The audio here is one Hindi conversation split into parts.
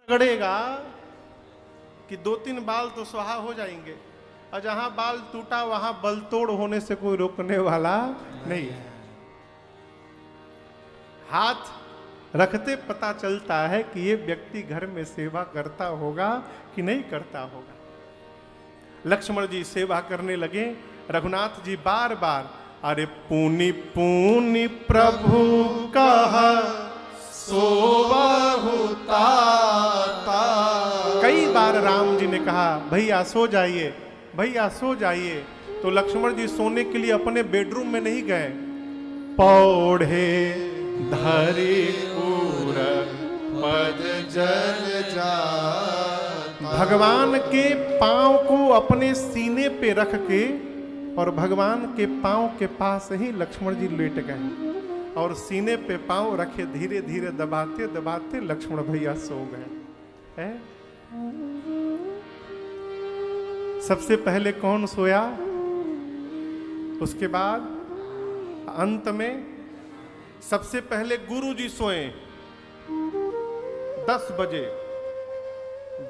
रगड़ेगा कि 2-3 बाल तो स्वाहा हो जाएंगे, और जहां बाल टूटा वहां बल तोड़ होने से कोई रोकने वाला नहीं है। हाथ रखते पता चलता है कि ये व्यक्ति घर में सेवा करता होगा कि नहीं करता होगा। लक्ष्मण जी सेवा करने लगे। रघुनाथ जी बार बार अरे पूनी पूनी प्रभु कहा सोबहुता, कई बार राम जी ने कहा भैया सो जाइए, भैया सो जाइए। तो लक्ष्मण जी सोने के लिए अपने बेडरूम में नहीं गए। पौढ़े धरी उर पद जल जा, भगवान के पांव को अपने सीने पे रख के और भगवान के पांव के पास ही लक्ष्मण जी लेट गए और सीने पे पांव रखे धीरे धीरे दबाते दबाते लक्ष्मण भैया सो गए है? सबसे पहले कौन सोया? उसके बाद अंत में सबसे पहले गुरु जी सोए 10 बजे,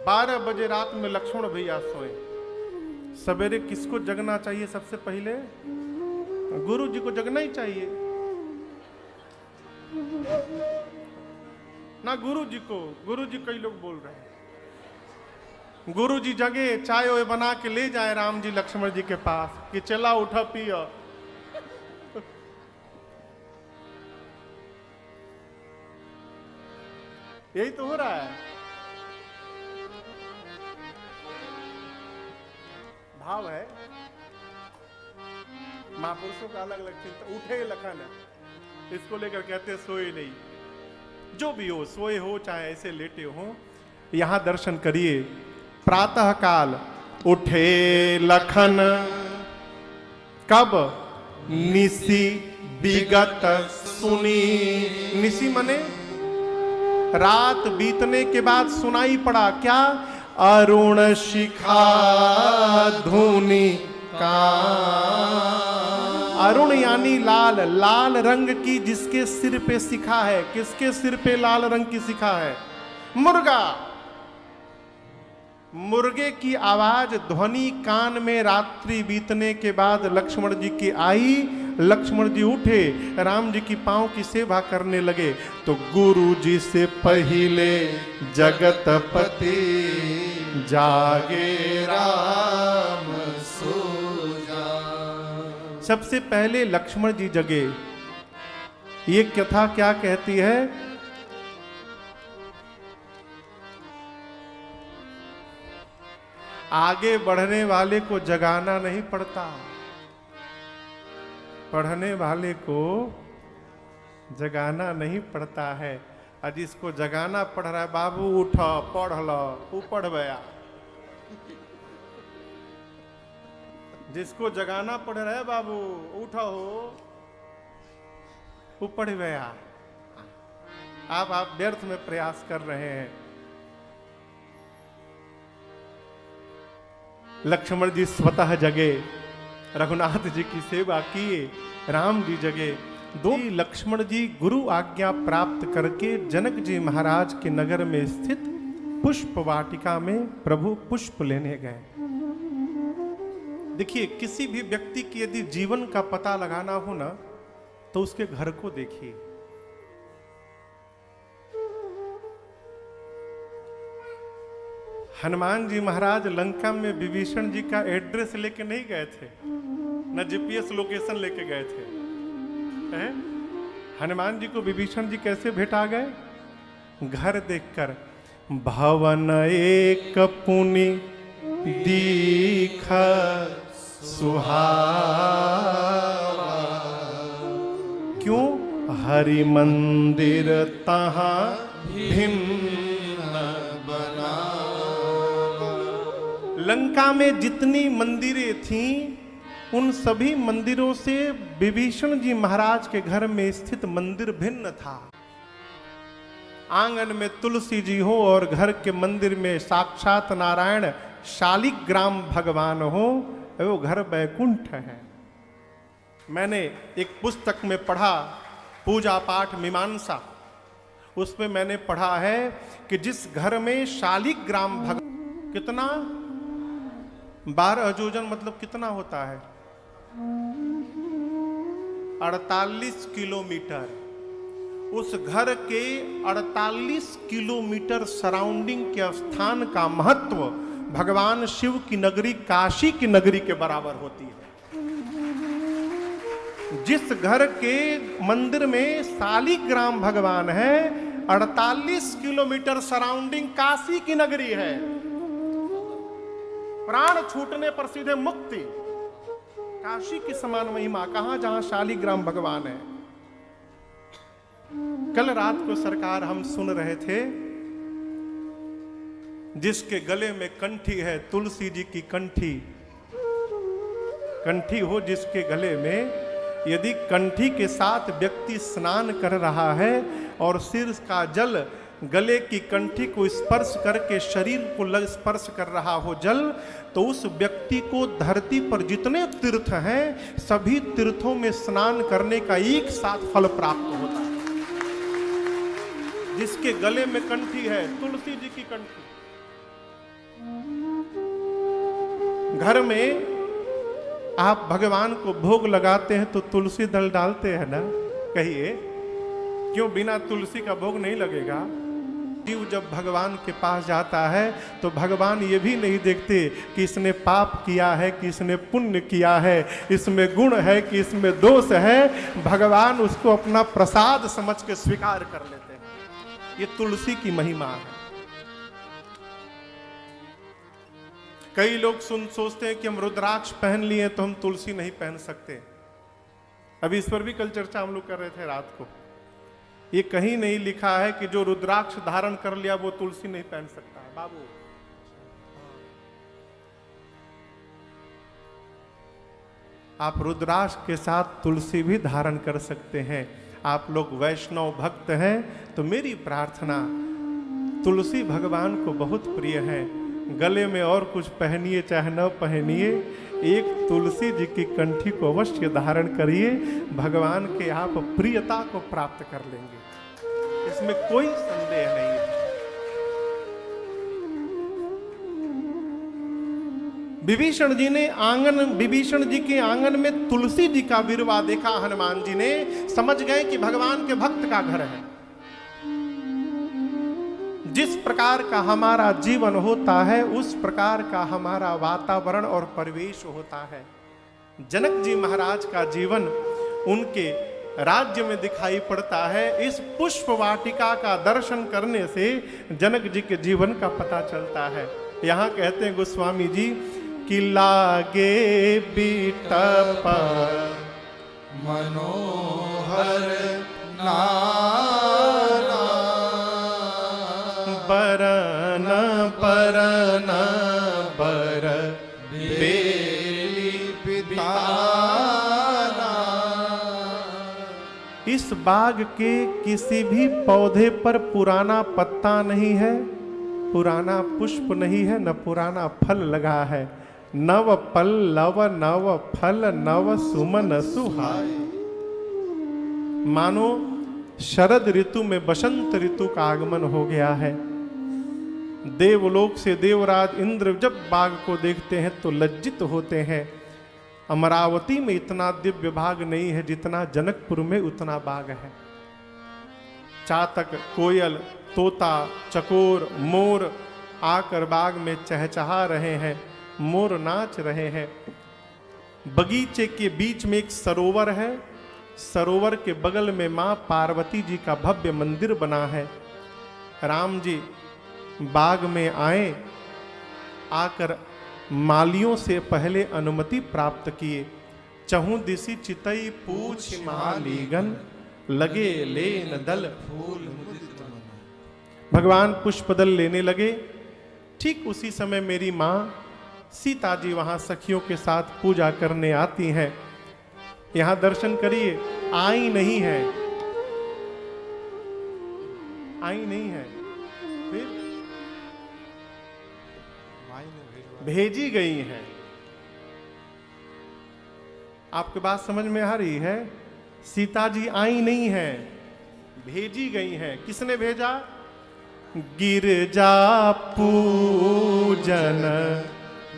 12 बजे रात में लक्ष्मण भैया सोए। सवेरे किसको जगना चाहिए? सबसे पहले गुरु जी को जगना ही चाहिए ना। गुरु जी को, गुरु जी कई लोग बोल रहे हैं गुरु जी जगे चाय ओए बना के ले जाए राम जी लक्ष्मण जी के पास कि चला उठा पिया। यही तो हो रहा है। भाव है महापुरुषों का अलग अलग चिंता। उठे लखन है, इसको लेकर कहते सोए नहीं। जो भी हो, सोए हो चाहे ऐसे लेटे हो, यहां दर्शन करिए। प्रातः काल उठे लखन, कब? निसी विगत सुनी। निसी मने रात बीतने के बाद सुनाई पड़ा क्या? अरुण शिखा धूनी का। अरुण यानी लाल, लाल रंग की जिसके सिर पे शिखा है। किसके सिर पे लाल रंग की शिखा है? मुर्गा। मुर्गे की आवाज ध्वनि कान में रात्रि बीतने के बाद लक्ष्मण जी की आई। लक्ष्मण जी उठे, राम जी की पांव की सेवा करने लगे तो गुरु जी से पहले जगतपति जागे राम सो जा। सबसे पहले लक्ष्मण जी जगे। ये कथा क्या कहती है? आगे बढ़ने वाले को जगाना नहीं पड़ता, पढ़ने वाले को जगाना नहीं पड़ता है। और जिसको जगाना पड़ रहा है, बाबू उठो पढ़ लो, वो पढ़ गया। जिसको जगाना पड़ रहा है, बाबू उठो वो पढ़ गया। आप व्यर्थ में प्रयास कर रहे हैं। लक्ष्मण जी स्वतः जगे, रघुनाथ जी की सेवा किए, राम जी जगे। दो लक्ष्मण जी गुरु आज्ञा प्राप्त करके जनक जी महाराज के नगर में स्थित पुष्प वाटिका में प्रभु पुष्प लेने गए। देखिए, किसी भी व्यक्ति की यदि जीवन का पता लगाना हो ना, तो उसके घर को देखिए। हनुमान जी महाराज लंका में विभीषण जी का एड्रेस लेके नहीं गए थे, न जीपीएस लोकेशन लेके गए थे। हैं? हनुमान जी को विभीषण जी कैसे भेटा गए? घर देखकर। भवन एक पुनि दीख सुहावा, क्यों? हरि मंदिर तहां भिन्न बना। लंका में जितनी मंदिरें थीं, उन सभी मंदिरों से विभीषण जी महाराज के घर में स्थित मंदिर भिन्न था। आंगन में तुलसी जी हो और घर के मंदिर में साक्षात नारायण शालिग्राम भगवान हो, वो घर वैकुंठ है। मैंने एक पुस्तक में पढ़ा, पूजा पाठ मीमांसा, उसमें मैंने पढ़ा है कि जिस घर में शालिग्राम कितना 12 योजन मतलब कितना होता है 48 किलोमीटर। उस घर के 48 किलोमीटर सराउंडिंग के स्थान का महत्व भगवान शिव की नगरी काशी की नगरी के बराबर होती है। जिस घर के मंदिर में शालिग्राम भगवान है 48 किलोमीटर सराउंडिंग काशी की नगरी है। प्राण छूटने पर सीधे मुक्ति। काशी की समान महिमा कहां जहां शालिग्राम भगवान है। कल रात को सरकार हम सुन रहे थे, जिसके गले में कंठी है तुलसी जी की कंठी। कंठी हो जिसके गले में, यदि कंठी के साथ व्यक्ति स्नान कर रहा है और सिर का जल गले की कंठी को स्पर्श करके शरीर को स्पर्श कर रहा हो जल, तो उस व्यक्ति को धरती पर जितने तीर्थ हैं सभी तीर्थों में स्नान करने का एक साथ फल प्राप्त होता है। जिसके गले में कंठी है तुलसी जी की कंठी। घर में आप भगवान को भोग लगाते हैं तो तुलसी दल डालते हैं ना, कहिए क्यों बिना तुलसी का भोग नहीं लगेगा। जीव जब भगवान के पास जाता है तो भगवान ये भी नहीं देखते कि इसने पाप किया है कि इसने पुण्य किया है, इसमें गुण है कि इसमें दोष है। भगवान उसको अपना प्रसाद समझ के स्वीकार कर लेते हैं। ये तुलसी की महिमा है। कई लोग सोचते हैं कि हम रुद्राक्ष पहन लिए तो हम तुलसी नहीं पहन सकते। अभी इस पर भी कल चर्चा हम लोग कर रहे थे रात को। ये कहीं नहीं लिखा है कि जो रुद्राक्ष धारण कर लिया वो तुलसी नहीं पहन सकता है। बाबू आप रुद्राक्ष के साथ तुलसी भी धारण कर सकते हैं। आप लोग वैष्णव भक्त हैं तो मेरी प्रार्थना, तुलसी भगवान को बहुत प्रिय है। गले में और कुछ पहनिए चाहे न पहनिए, एक तुलसी जी की कंठी को अवश्य धारण करिए। भगवान के आप प्रियता को प्राप्त कर लेंगे, इसमें कोई संदेह नहीं है। विभीषण जी के आंगन में तुलसी जी का विरवा देखा हनुमान जी ने, समझ गए कि भगवान के भक्त का घर है। जिस प्रकार का हमारा जीवन होता है उस प्रकार का हमारा वातावरण और परिवेश होता है। जनक जी महाराज का जीवन उनके राज्य में दिखाई पड़ता है। इस पुष्प वाटिका का दर्शन करने से जनक जी के जीवन का पता चलता है। यहाँ कहते हैं गोस्वामी जी कि लागे बिटप मनोहर नाना बरन परन बर बेली पिताना। इस बाग के किसी भी पौधे पर पुराना पत्ता नहीं है, पुराना पुष्प नहीं है, न पुराना फल लगा है। नव पल्लव नव फल नव सुमन सुहाय। मानो शरद ऋतु में बसंत ऋतु का आगमन हो गया है। देवलोक से देवराज इंद्र जब बाग को देखते हैं तो लज्जित होते हैं। अमरावती में इतना दिव्य बाग नहीं है जितना जनकपुर में उतना बाग है। चातक, कोयल, तोता, चकोर, मोर आकर बाग में चहचहा रहे हैं, मोर नाच रहे हैं। बगीचे के बीच में एक सरोवर है, सरोवर के बगल में मां पार्वती जी का भव्य मंदिर बना है। राम जी बाग में आए, आकर मालियों से पहले अनुमति प्राप्त किए। चहु दिशि चितई पूछ मालीगन लगे लेन दल फूल। भगवान पुष्पदल लेने लगे। ठीक उसी समय मेरी मां सीता जी वहां सखियों के साथ पूजा करने आती हैं। यहां दर्शन करिए, आई नहीं है, आई नहीं है, फिर भेजी गई हैं। आपके बात समझ में आ रही है? सीता जी आई नहीं है, भेजी गई हैं। किसने भेजा? गिरजा पूजन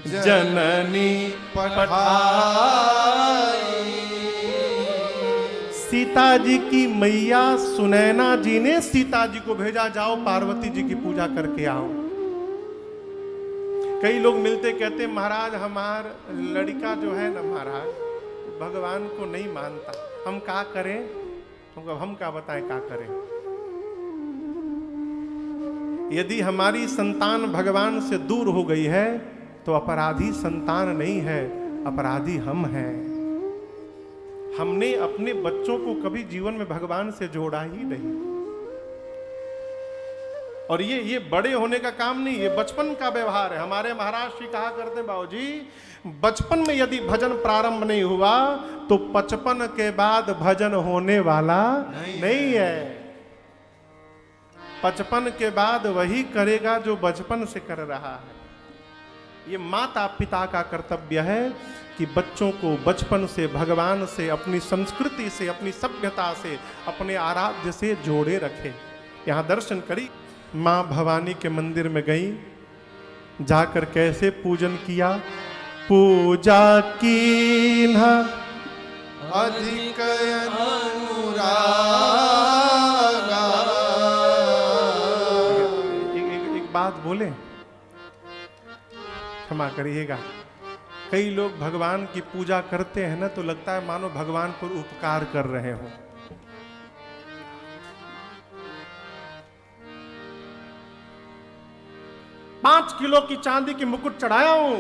जननी पठाई। सीता जी की मैया सुनैना जी ने सीता जी को भेजा, जाओ पार्वती जी की पूजा करके आओ। कई लोग मिलते कहते महाराज हमार लड़का जो है ना महाराज भगवान को नहीं मानता, हम क्या करें? हम क्या बताएं क्या करें? यदि हमारी संतान भगवान से दूर हो गई है तो अपराधी संतान नहीं है, अपराधी हम हैं। हमने अपने बच्चों को कभी जीवन में भगवान से जोड़ा ही नहीं। और ये बड़े होने का काम नहीं, ये बचपन का व्यवहार है। हमारे महाराज श्री कहा करते बाबूजी, बचपन में यदि भजन प्रारंभ नहीं हुआ तो 55 के बाद भजन होने वाला नहीं है। 55 के बाद वही करेगा जो बचपन से कर रहा है। ये माता पिता का कर्तव्य है कि बच्चों को बचपन से भगवान से, अपनी संस्कृति से, अपनी सभ्यता से, अपने आराध्य से जोड़े रखे। यहाँ दर्शन करी, माँ भवानी के मंदिर में गई, जाकर कैसे पूजन किया? पूजा की अधिक अनुरागा। एक बात बोले, क्षमा करिएगा, कई लोग भगवान की पूजा करते हैं ना तो लगता है मानो भगवान पर उपकार कर रहे हो। पांच किलो की चांदी की मुकुट चढ़ाया हूं।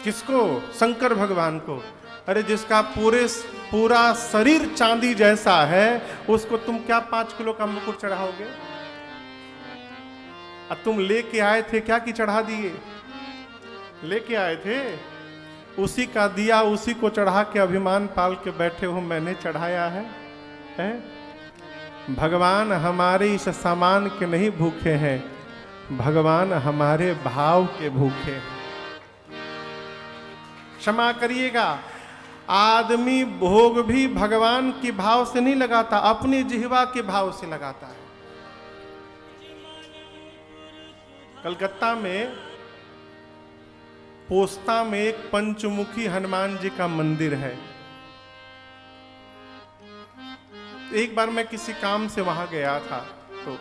किसको? शंकर भगवान को। अरे जिसका पूरा शरीर चांदी जैसा है उसको तुम क्या 5 किलो का मुकुट चढ़ाओगे? अब तुम लेके आए थे क्या कि चढ़ा दिए? लेके आए थे, उसी का दिया उसी को चढ़ा के अभिमान पाल के बैठे हो, मैंने चढ़ाया है? भगवान हमारे इस सामान के नहीं भूखे हैं, भगवान हमारे भाव के भूखे हैं। क्षमा करिएगा, आदमी भोग भी भगवान के भाव से नहीं लगाता, अपनी जिह्वा के भाव से लगाता है। कलकत्ता में पोस्ता में एक पंचमुखी हनुमान जी का मंदिर है। एक बार मैं किसी काम से वहां गया था, तो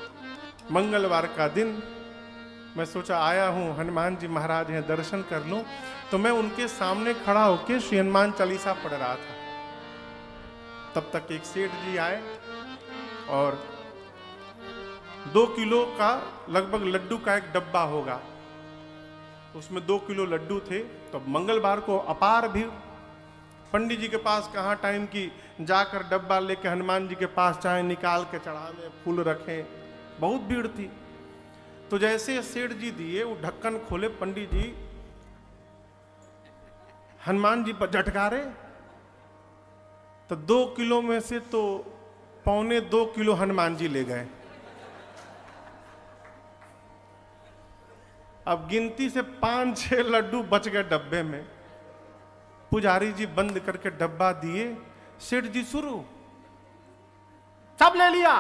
मंगलवार का दिन मैं सोचा आया हूं हनुमान जी महाराज हैं, दर्शन कर लूं। तो मैं उनके सामने खड़ा होकर श्री हनुमान चालीसा पढ़ रहा था। तब तक एक सेठ जी आए और 2 किलो का लगभग लड्डू का एक डब्बा होगा, उसमें 2 किलो लड्डू थे। तो मंगलवार को अपार भीड़, पंडित जी के पास कहाँ टाइम की, जाकर डब्बा लेके हनुमान जी के पास चाहे निकाल के चढ़ावे, फूल रखें, बहुत भीड़ थी। तो जैसे सेठ जी दिए, वो ढक्कन खोले, पंडित जी हनुमान जी पर झटकारे, तो 2 किलो में से तो 1.25 किलो हनुमान जी ले गए। अब गिनती से 5-6 लड्डू बच गए डब्बे में। पुजारी जी बंद करके डब्बा दिए, सेठ जी शुरू, सब ले लिया।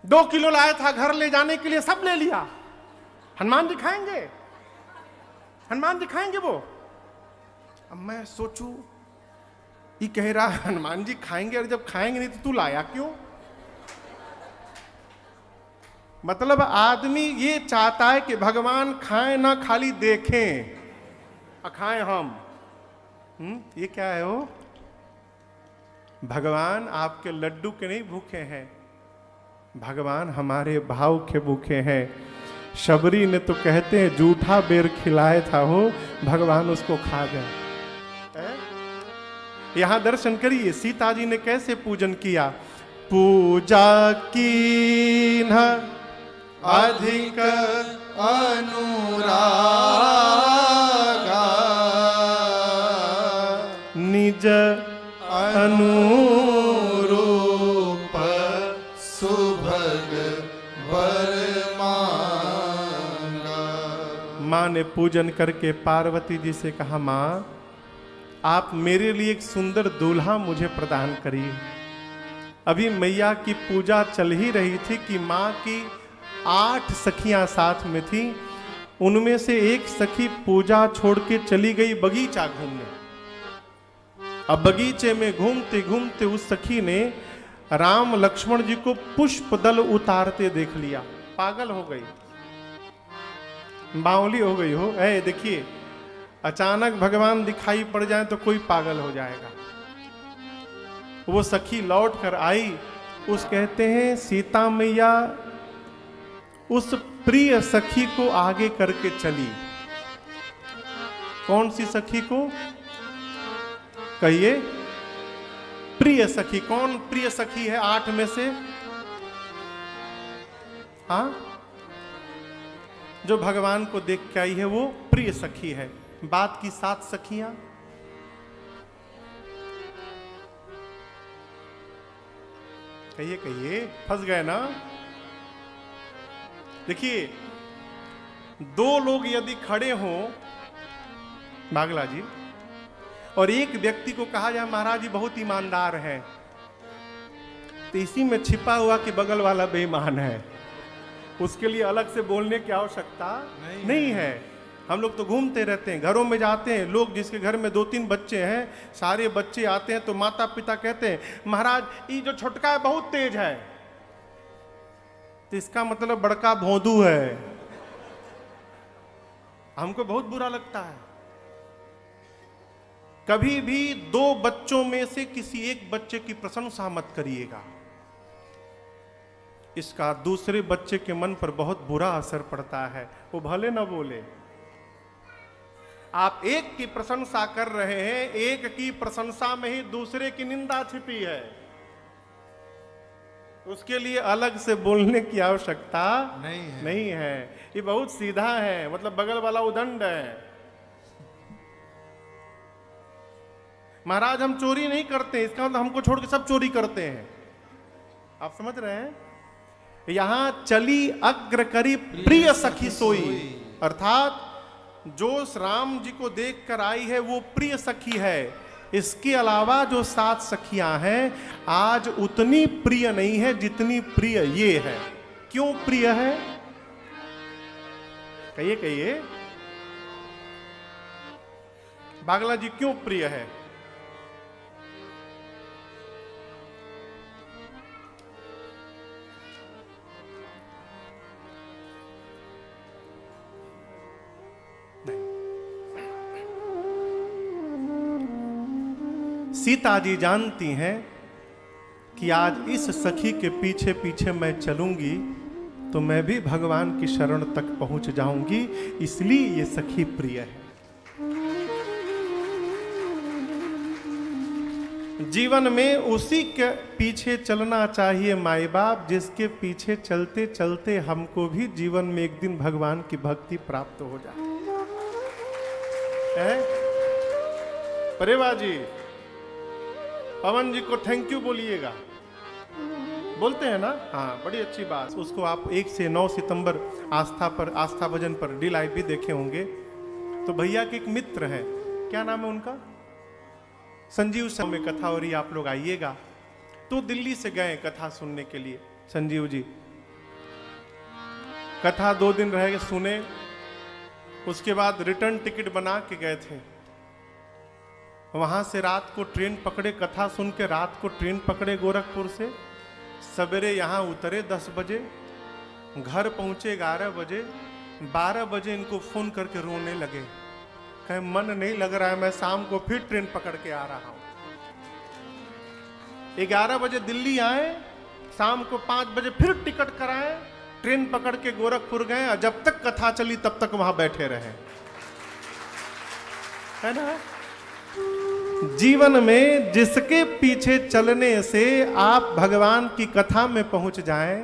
2 किलो लाया था घर ले जाने के लिए, सब ले लिया। हनुमान जी खाएंगे, हनुमान जी खाएंगे वो। अब मैं सोचूं, ये कह रहा हनुमान जी खाएंगे, और जब खाएंगे नहीं तो तू लाया क्यों? मतलब आदमी ये चाहता है कि भगवान खाएं ना खाली देखें, खाएं हम। ये क्या है वो? भगवान आपके लड्डू के नहीं भूखे हैं, भगवान हमारे भाव के भूखे हैं। शबरी ने तो कहते हैं जूठा बेर खिलाए था हो, भगवान उसको खा गए। यहां दर्शन करिए, सीता जी ने कैसे पूजन किया। पूजा की अधिक अनुरागा। निज अनुरूप सुभग वर मांगा। माँ ने पूजन करके पार्वती जी से कहा, माँ आप मेरे लिए एक सुंदर दूल्हा मुझे प्रदान करिए। अभी मैया की पूजा चल ही रही थी कि माँ की 8 सखियां साथ में थी। उनमें से एक सखी पूजा छोड़ के चली गई बगीचा घूमने। अब बगीचे में घूमते घूमते उस सखी ने राम लक्ष्मण जी को पुष्प दल उतारते देख लिया। पागल हो गई, बावली हो गई हो। ऐ देखिए, अचानक भगवान दिखाई पड़ जाए तो कोई पागल हो जाएगा। वो सखी लौट कर आई। उस कहते हैं सीता मैया उस प्रिय सखी को आगे करके चली। कौन सी सखी को कहिए? प्रिय सखी। कौन प्रिय सखी है 8 में से? हाँ, जो भगवान को देख के आई है वो प्रिय सखी है। बात की 7 सखियां। कहिए कहिए, फंस गए ना? देखिए, 2 लोग यदि खड़े हों बागला जी, और एक व्यक्ति को कहा जाए महाराज जी बहुत ईमानदार है, तो इसी में छिपा हुआ कि बगल वाला बेईमान है। उसके लिए अलग से बोलने की आवश्यकता नहीं है। हम लोग तो घूमते रहते हैं, घरों में जाते हैं, लोग जिसके घर में 2-3 बच्चे हैं, सारे बच्चे आते हैं तो माता पिता कहते हैं महाराज ये जो छोटका है बहुत तेज है, तो इसका मतलब बड़का भोंदू है। हमको बहुत बुरा लगता है। कभी भी 2 बच्चों में से किसी एक बच्चे की प्रशंसा मत करिएगा, इसका दूसरे बच्चे के मन पर बहुत बुरा असर पड़ता है। वो भले न बोले, आप एक की प्रशंसा कर रहे हैं, एक की प्रशंसा में ही दूसरे की निंदा छिपी है। उसके लिए अलग से बोलने की आवश्यकता नहीं है। ये बहुत सीधा है, मतलब बगल वाला उदंड है। महाराज हम चोरी नहीं करते, इसका मतलब हमको छोड़ के सब चोरी करते हैं। आप समझ रहे हैं? यहां चली अग्र करी प्रिय सखी सोई, अर्थात जो राम जी को देखकर आई है वो प्रिय सखी है। इसके अलावा जो 7 सखियां हैं आज उतनी प्रिय नहीं है जितनी प्रिय ये है। क्यों प्रिय है? कहिए कहिए, बागला जी क्यों प्रिय है? सीता जी जानती हैं कि आज इस सखी के पीछे पीछे मैं चलूंगी तो मैं भी भगवान की शरण तक पहुंच जाऊंगी, इसलिए ये सखी प्रिय है। जीवन में उसी के पीछे चलना चाहिए माई बाप, जिसके पीछे चलते चलते हमको भी जीवन में एक दिन भगवान की भक्ति प्राप्त हो जाए। परेवा जी, पवन जी को थैंक यू बोलिएगा। बोलते हैं ना? हाँ, बड़ी अच्छी बात। उसको आप 1 से 9 सितंबर आस्था भजन पर डी लाइव भी देखे होंगे। तो भैया के एक मित्र हैं, क्या नाम है उनका? संजीव सर में कथा हो रही, आप लोग आइएगा। तो दिल्ली से गए कथा सुनने के लिए संजीव जी। कथा 2 दिन रह गए सुने, उसके बाद रिटर्न टिकट बना के गए थे। वहां से रात को ट्रेन पकड़े, कथा सुन के रात को ट्रेन पकड़े गोरखपुर से। सवेरे यहाँ उतरे 10 बजे, घर पहुंचे 11 बजे। 12 बजे इनको फोन करके रोने लगे, कहे मन नहीं लग रहा है, मैं शाम को फिर ट्रेन पकड़ के आ रहा हूं। 11 बजे दिल्ली आए, शाम को 5 बजे फिर टिकट कराए, ट्रेन पकड़ के गोरखपुर गए, और जब तक कथा चली तब तक वहां बैठे रहे। है ना? जीवन में जिसके पीछे चलने से आप भगवान की कथा में पहुंच जाएं,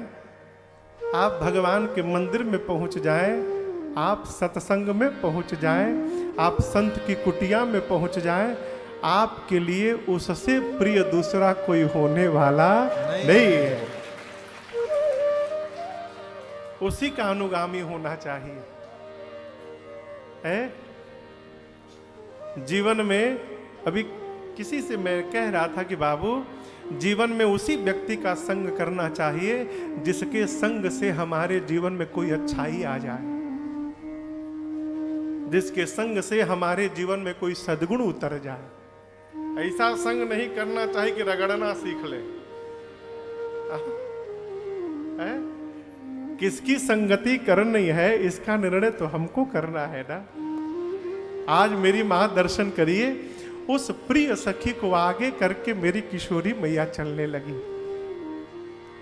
आप भगवान के मंदिर में पहुंच जाएं, आप सत्संग में पहुंच जाएं, आप संत की कुटिया में पहुंच जाएं, आपके लिए उससे प्रिय दूसरा कोई होने वाला नहीं है। उसी का अनुगामी होना चाहिए। है? जीवन में अभी किसी से मैं कह रहा था कि बाबू, जीवन में उसी व्यक्ति का संग करना चाहिए जिसके संग से हमारे जीवन में कोई अच्छाई आ जाए, जिसके संग से हमारे जीवन में कोई सद्गुण उतर जाए। ऐसा संग नहीं करना चाहिए कि रगड़ना सीख ले। किसकी संगति करनी है इसका निर्णय तो हमको करना है ना। आज मेरी मां दर्शन करिए, उस प्रिय सखी को आगे करके मेरी किशोरी मैया चलने लगी।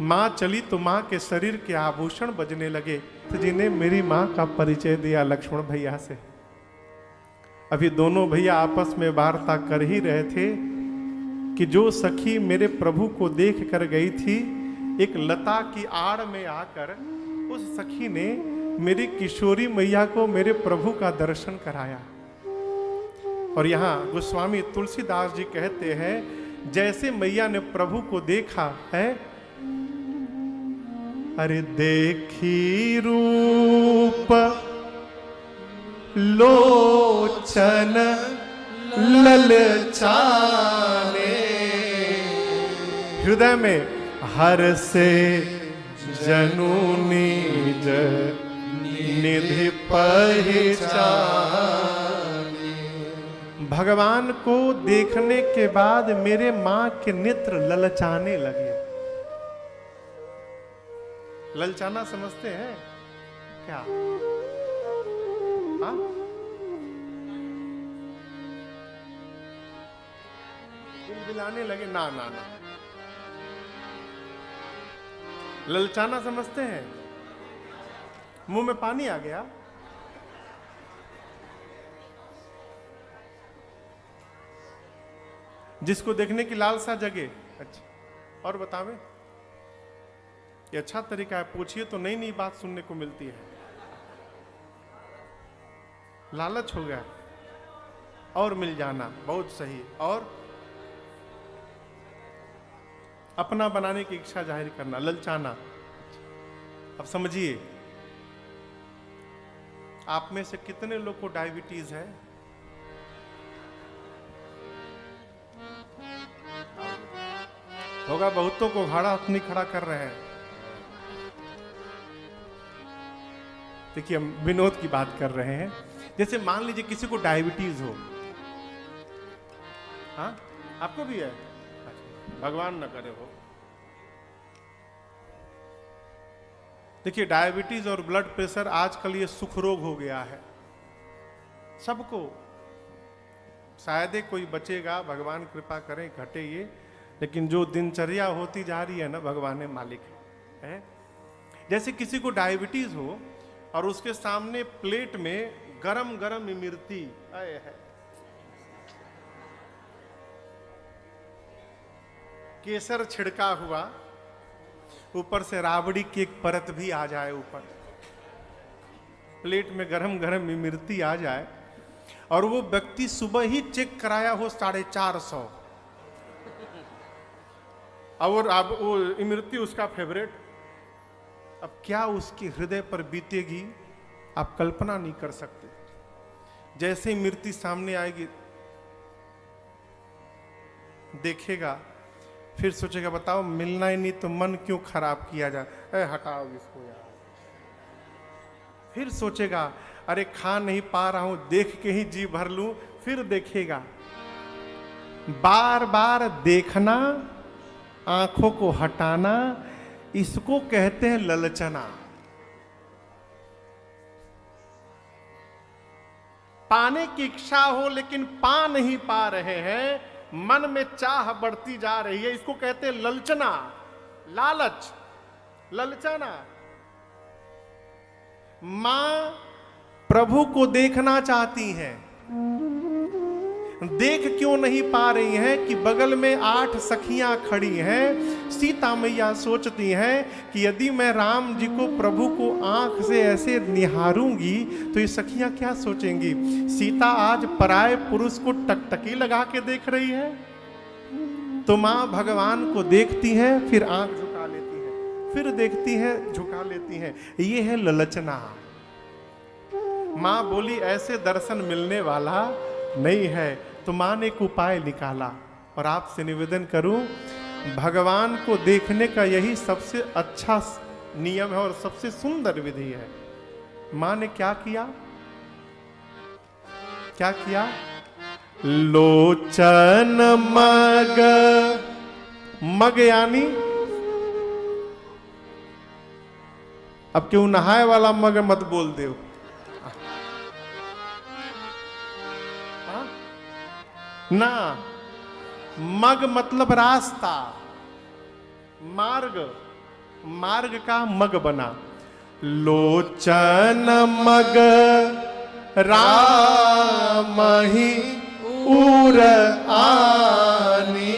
मां चली तो मां के शरीर के आभूषण बजने लगे। तो जिन्हें मेरी मां का परिचय दिया लक्ष्मण भैया से। अभी दोनों भैया आपस में वार्ता कर ही रहे थे कि जो सखी मेरे प्रभु को देख कर गई थी, एक लता की आड़ में आकर उस सखी ने मेरी किशोरी मैया को मेरे प्रभु का दर्शन कराया। और यहाँ गोस्वामी तुलसीदास जी कहते हैं, जैसे मैया ने प्रभु को देखा है, अरे देखी रूप लोचन ललचाने, हृदय में हर से जनूनी निधि पहचाने। भगवान को देखने के बाद मेरे मां के नेत्र ललचाने लगे। ललचाना समझते हैं क्या? हाँ? बिलबिलाने लगे? ना ना ना, ललचाना समझते हैं? मुंह में पानी आ गया? जिसको देखने की लालसा जगे। अच्छा, और बतावे, ये अच्छा तरीका है, पूछिए तो नई नई बात सुनने को मिलती है। लालच हो गया और मिल जाना, बहुत सही। और अपना बनाने की इच्छा जाहिर करना, ललचाना। अब समझिए, आप में से कितने लोग को डायबिटीज है? होगा बहुतों को। घाड़ा अपनी खड़ा कर रहे हैं। देखिए, हम विनोद की बात कर रहे हैं। जैसे मान लीजिए किसी को डायबिटीज हो। हाँ, आपको भी है? भगवान न करे हो। देखिए, डायबिटीज और ब्लड प्रेशर आजकल ये सुख रोग हो गया है सबको। शायद ही कोई बचेगा, भगवान कृपा करें घटे ये। लेकिन जो दिनचर्या होती जा रही है ना, भगवान मालिक है। जैसे किसी को डायबिटीज हो और उसके सामने प्लेट में गरम गरम इमरती है, केसर छिड़का हुआ, ऊपर से राबड़ी की एक परत भी आ जाए, ऊपर प्लेट में गरम गरम इमरती आ जाए, और वो व्यक्ति सुबह ही चेक कराया हो 450, और अब वो इमरती उसका फेवरेट। अब क्या उसके हृदय पर बीतेगी आप कल्पना नहीं कर सकते। जैसे इमरती सामने आएगी, देखेगा, फिर सोचेगा बताओ मिलना ही नहीं तो मन क्यों खराब किया जाए, हटाओ इसको यार। फिर सोचेगा अरे खा नहीं पा रहा हूं, देख के ही जी भर लूं। फिर देखेगा। बार बार देखना, आंखों को हटाना, इसको कहते हैं ललचना। पाने की इच्छा हो लेकिन पा नहीं पा रहे हैं, मन में चाह बढ़ती जा रही है, इसको कहते हैं ललचना, लालच, ललचाना। मां प्रभु को देखना चाहती हैं, देख क्यों नहीं पा रही हैं कि बगल में 8 सखियां खड़ी हैं। सीता मैया सोचती हैं कि यदि मैं राम जी को, प्रभु को आंख से ऐसे निहारूंगी तो ये सखियां क्या सोचेंगी। सीता आज पराये पुरुष को टकटकी लगा के देख रही है। तो मां भगवान को देखती है, फिर आंख झुका लेती है, फिर देखती है, झुका लेती है। ये है ललचना। मां बोली ऐसे दर्शन मिलने वाला नहीं है। तो माँ ने एक उपाय निकाला, और आपसे निवेदन करूं, भगवान को देखने का यही सबसे अच्छा नियम है और सबसे सुंदर विधि है। माँ ने क्या किया? क्या किया? लोचन मग, मग यानी अब क्यों नहाए वाला मग मत बोल दो। ना, मग मतलब रास्ता, मार्ग, मार्ग का मग बना। लोचन मग राम ही उर आनी।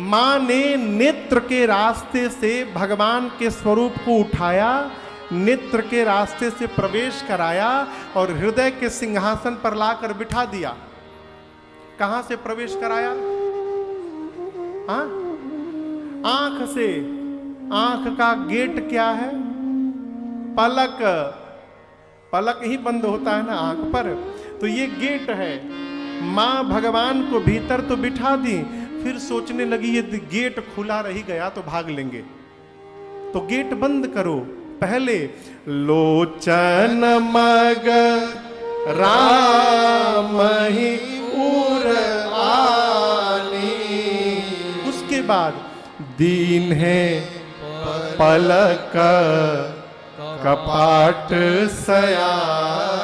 मां ने नेत्र के रास्ते से भगवान के स्वरूप को उठाया, नेत्र के रास्ते से प्रवेश कराया और हृदय के सिंहासन पर लाकर बिठा दिया। कहां से प्रवेश कराया? आंख से। आंख का गेट क्या है? पलक। पलक ही बंद होता है ना आंख पर, तो ये गेट है। मां भगवान को भीतर तो बिठा दी, फिर सोचने लगी ये गेट खुला रही गया तो भाग लेंगे, तो गेट बंद करो। पहले लोचन मग राम ही उर आनी, उसके बाद दीन है पलक कपाट सयानी।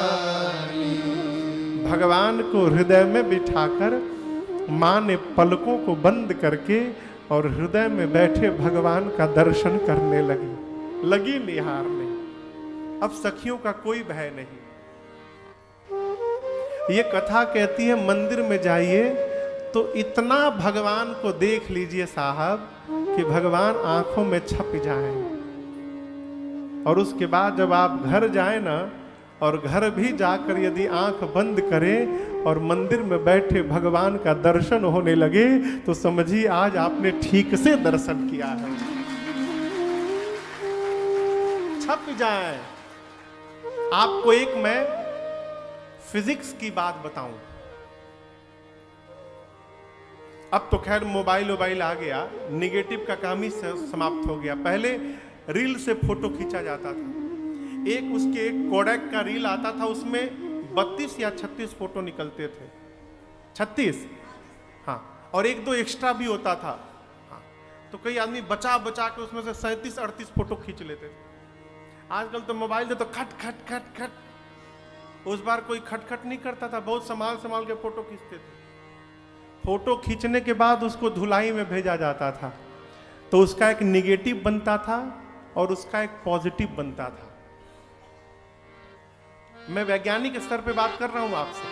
भगवान को हृदय में बिठाकर मां ने पलकों को बंद करके और हृदय में बैठे भगवान का दर्शन करने लगी निहारने। अब सखियों का कोई भय नहीं। ये कथा कहती है मंदिर में जाइए तो इतना भगवान को देख लीजिए साहब कि भगवान आंखों में छप जाएं। और उसके बाद जब आप घर जाएं ना, और घर भी जाकर यदि आंख बंद करें और मंदिर में बैठे भगवान का दर्शन होने लगे, तो समझिए आज आपने ठीक से दर्शन किया है। छप जाए। आपको एक मैं फिजिक्स की बात बताऊं। अब तो खैर मोबाइल आ गया, निगेटिव का काम ही समाप्त हो गया। पहले रील से फोटो खींचा जाता था। एक उसके एक कोडैक का रील आता था, उसमें 32 या 36 फोटो निकलते थे। 36, हाँ, और एक दो एक्स्ट्रा भी होता था। हाँ, तो कई आदमी बचा के उसमें से 37-38 फोटो खींच लेते थे। आजकल तो मोबाइल दे तो खट खट खट खट। उस बार कोई खटखट नहीं करता था, बहुत संभाल के फोटो खींचते थे। फोटो खींचने के बाद उसको धुलाई में भेजा जाता था, तो उसका एक निगेटिव बनता था और उसका एक पॉजिटिव बनता था। मैं वैज्ञानिक स्तर पे बात कर रहा हूं आपसे।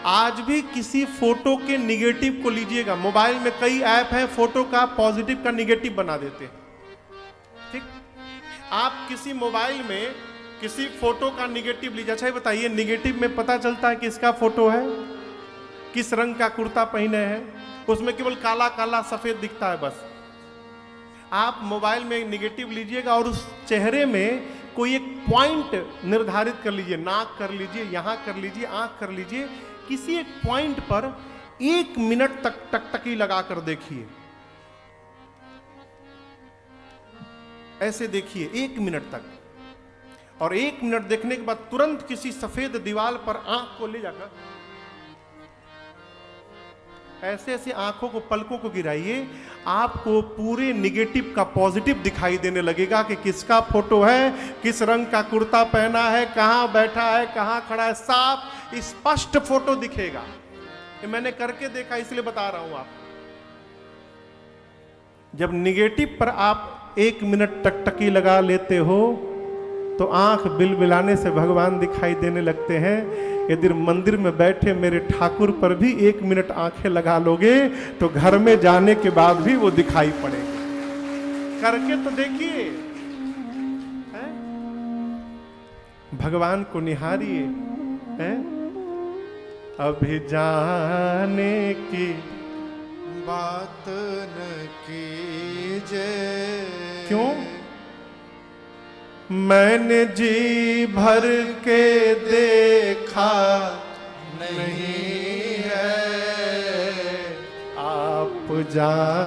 आज भी किसी फोटो के निगेटिव को लीजिएगा, मोबाइल में कई ऐप हैं, फोटो का पॉजिटिव का निगेटिव बना देते हैं। ठीक, आप किसी मोबाइल में किसी फोटो का निगेटिव लीजिए। अच्छा बताइए, निगेटिव में पता चलता है किसका फोटो है, किस रंग का कुर्ता पहने हैं, उसमें केवल काला काला सफेद दिखता है बस। आप मोबाइल में निगेटिव लीजिएगा और उस चेहरे में कोई एक पॉइंट निर्धारित कर लीजिए, नाक कर लीजिए, यहां कर लीजिए, आंख कर लीजिए, किसी एक पॉइंट पर 1 मिनट तक टकटकी लगाकर देखिए। ऐसे देखिए 1 मिनट तक, और 1 मिनट देखने के बाद तुरंत किसी सफेद दीवार पर आंख को ले जाकर ऐसे ऐसे आंखों को, पलकों को गिराइए। आपको पूरे निगेटिव का पॉजिटिव दिखाई देने लगेगा कि किसका फोटो है, किस रंग का कुर्ता पहना है, कहां बैठा है, कहां खड़ा है, साफ स्पष्ट फोटो दिखेगा। ये मैंने करके देखा, इसलिए बता रहा हूं आप। जब निगेटिव पर आप 1 मिनट टकटकी लगा लेते हो तो आंख बिलबिलाने से भगवान दिखाई देने लगते हैं। यदि मंदिर में बैठे मेरे ठाकुर पर भी 1 मिनट आंखें लगा लोगे तो घर में जाने के बाद भी वो दिखाई पड़ेगा। करके तो देखिए, भगवान को निहारिए। अभी जाने की बात न कीजिए। क्यों? मैंने जी भर के देखा जा